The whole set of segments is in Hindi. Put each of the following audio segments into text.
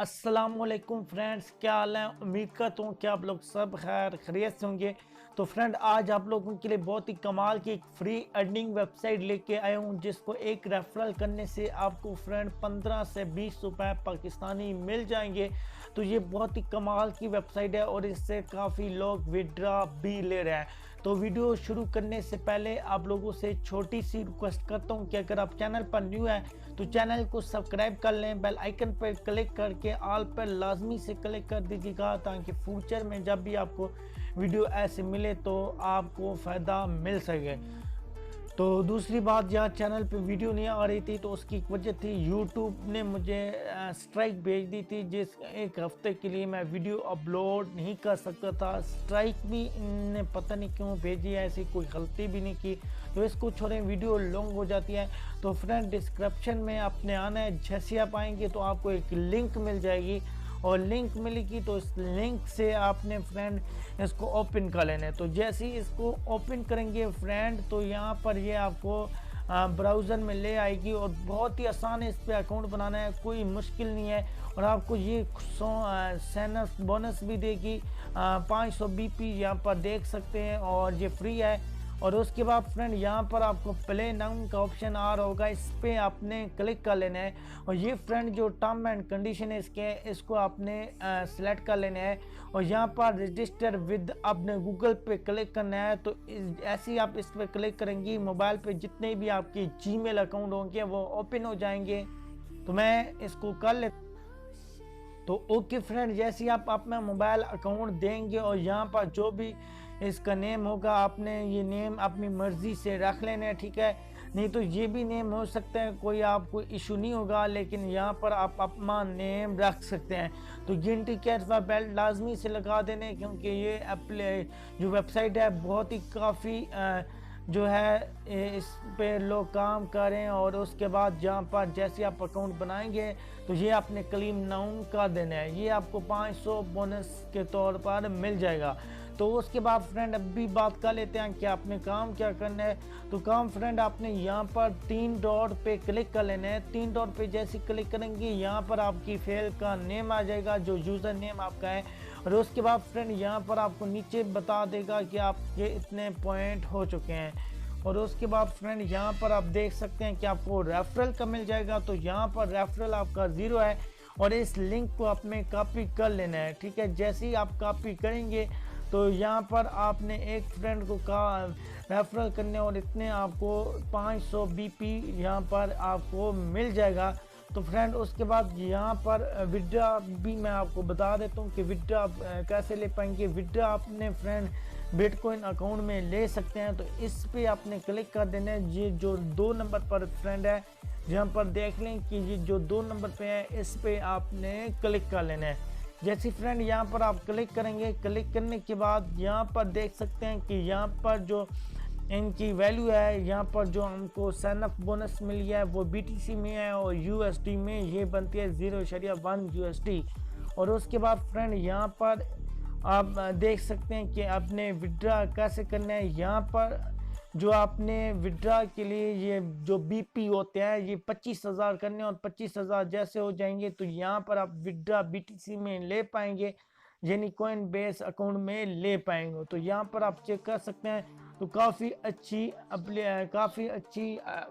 अस्सलामुअलैकुम फ्रेंड्स, क्या हाल है। उम्मीद करता हूँ कि आप लोग सब खैर खैरियत से होंगे। तो फ्रेंड, आज आप लोगों के लिए बहुत ही कमाल की एक फ्री अर्निंग वेबसाइट लेके आया हूँ, जिसको एक रेफरल करने से आपको फ्रेंड 15 से 20 रुपए पाकिस्तानी मिल जाएंगे। तो ये बहुत ही कमाल की वेबसाइट है और इससे काफ़ी लोग विड्रॉ भी ले रहे हैं। तो वीडियो शुरू करने से पहले आप लोगों से छोटी सी रिक्वेस्ट करता हूँ कि अगर आप चैनल पर न्यू है तो चैनल को सब्सक्राइब कर लें, बेल आइकन पर क्लिक करके ऑल पर लाजमी से क्लिक कर दीजिएगा, ताकि फ्यूचर में जब भी आपको वीडियो ऐसे मिले तो आपको फ़ायदा मिल सके। तो दूसरी बात, यहाँ चैनल पे वीडियो नहीं आ रही थी तो उसकी एक वजह थी, यूट्यूब ने मुझे स्ट्राइक भेज दी थी, जिस एक हफ्ते के लिए मैं वीडियो अपलोड नहीं कर सकता था। स्ट्राइक भी इनने पता नहीं क्यों भेजी है, ऐसी कोई गलती भी नहीं की। तो इसको छोड़ें, वीडियो लॉन्ग हो जाती है। तो फ्रेंड, डिस्क्रिप्शन में आपने आना है, जैसे आप आएंगे तो आपको एक लिंक मिल जाएगी और लिंक मिलेगी तो इस लिंक से आपने फ्रेंड इसको ओपन कर लेना है। तो जैसे ही इसको ओपन करेंगे फ्रेंड, तो यहाँ पर ये आपको ब्राउज़र में ले आएगी और बहुत ही आसान है इस पर अकाउंट बनाना है, कोई मुश्किल नहीं है। और आपको ये सैनस बोनस भी देगी, 500 BP यहाँ पर देख सकते हैं, और ये फ्री है। और उसके बाद फ्रेंड, यहाँ पर आपको प्ले नाउ का ऑप्शन आ रहा होगा, इस पर आपने क्लिक कर लेना है। और ये फ्रेंड जो टर्म एंड कंडीशन है इसको आपने सेलेक्ट कर लेना है। और यहाँ पर रजिस्टर विद अपने गूगल पे क्लिक करना है। तो ऐसे ही आप इस पर क्लिक करेंगी, मोबाइल पे जितने भी आपके जीमेल अकाउंट होंगे वो ओपन हो जाएंगे। तो मैं इसको कर लेता। तो ओके फ्रेंड, जैसे ही आप अपना मोबाइल अकाउंट देंगे और यहाँ पर जो भी इसका नेम होगा, आपने ये नेम अपनी मर्ज़ी से रख लेना है, ठीक है। नहीं तो ये भी नेम हो सकता है, कोई आपको इशू नहीं होगा, लेकिन यहाँ पर आप अपना नेम रख सकते हैं। तो घंटी के अथवा बेल लाजमी से लगा देने, क्योंकि ये जो वेबसाइट है बहुत ही काफ़ी जो है इस पे लोग काम करें। और उसके बाद जहाँ पर जैसे आप अकाउंट बनाएंगे तो ये आपने क्लेम नाउ का देना है, ये आपको 500 बोनस के तौर पर मिल जाएगा। तो उसके बाद फ्रेंड, अभी बात कर लेते हैं कि आपने काम क्या करना है। तो काम फ्रेंड, आपने यहाँ पर 3 डॉट पे क्लिक कर लेना है। 3 डॉट पे जैसे क्लिक करेंगे, यहाँ पर आपकी फेल का नेम आ जाएगा, जो यूज़र नेम आपका है। और उसके बाद फ्रेंड, यहाँ पर आपको नीचे बता देगा कि आपके इतने पॉइंट हो चुके हैं। और उसके बाद फ्रेंड, यहाँ पर आप देख सकते हैं कि आपको रेफरल का मिल जाएगा। तो यहाँ पर रेफरल आपका 0 है और इस लिंक को आपने कॉपी कर लेना है, ठीक है। जैसे ही आप कॉपी करेंगे तो यहाँ पर आपने एक फ्रेंड को रेफरल करने और इतने आपको 500 BP यहाँ पर आपको मिल जाएगा। तो फ्रेंड, उसके बाद यहाँ पर विड्रॉ भी मैं आपको बता देता हूँ कि विड्रॉ कैसे ले पाएंगे। विड्रॉ आपने फ्रेंड बिटकॉइन अकाउंट में ले सकते हैं। तो इस पे आपने क्लिक कर देना है। ये जो 2 नंबर पर फ्रेंड है, यहाँ पर देख लें कि ये जो 2 नंबर पे है, इस पे आपने क्लिक कर लेना है। जैसे फ्रेंड यहाँ पर आप क्लिक करेंगे, क्लिक करने के बाद यहाँ पर देख सकते हैं कि यहाँ पर जो इनकी वैल्यू है, यहाँ पर जो हमको साइनअप बोनस मिली है वो BTC में है और USD में ये बनती है 0.1 USD। और उसके बाद फ्रेंड, यहाँ पर आप देख सकते हैं कि आपने विड्रॉ कैसे करना है। यहाँ पर जो आपने विड्रॉ के लिए ये जो BP होते हैं, ये 25,000 करने, और 25,000 जैसे हो जाएंगे तो यहाँ पर आप विड्रॉ BTC में ले पाएंगे, यानी कॉइन बेस अकाउंट में ले पाएंगे। तो यहाँ पर आप चेक कर सकते हैं। तो काफ़ी अच्छी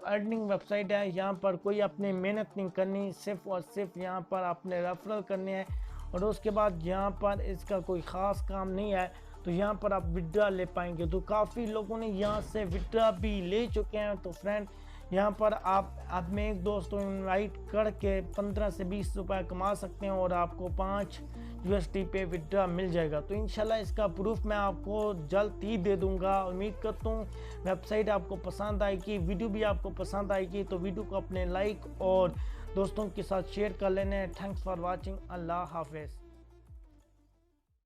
अर्निंग वेबसाइट है। यहाँ पर कोई अपनी मेहनत नहीं करनी, सिर्फ और सिर्फ यहाँ पर आपने रेफरल करने हैं। और उसके बाद यहाँ पर इसका कोई ख़ास काम नहीं है, तो यहाँ पर आप विड्रॉ ले पाएंगे। तो काफ़ी लोगों ने यहाँ से विड्रॉ भी ले चुके हैं। तो फ्रेंड, यहाँ पर आप अपने एक दोस्त को इनवाइट करके 15 से 20 रुपए कमा सकते हैं और आपको 5 USD पे विड्रॉ मिल जाएगा। तो इंशाल्लाह इसका प्रूफ मैं आपको जल्द ही दे दूंगा। उम्मीद करता हूँ वेबसाइट आपको पसंद आएगी, वीडियो भी आपको पसंद आएगी। तो वीडियो को अपने लाइक और दोस्तों के साथ शेयर कर लेना है। Thanks for watching. अल्लाह हाफिज़।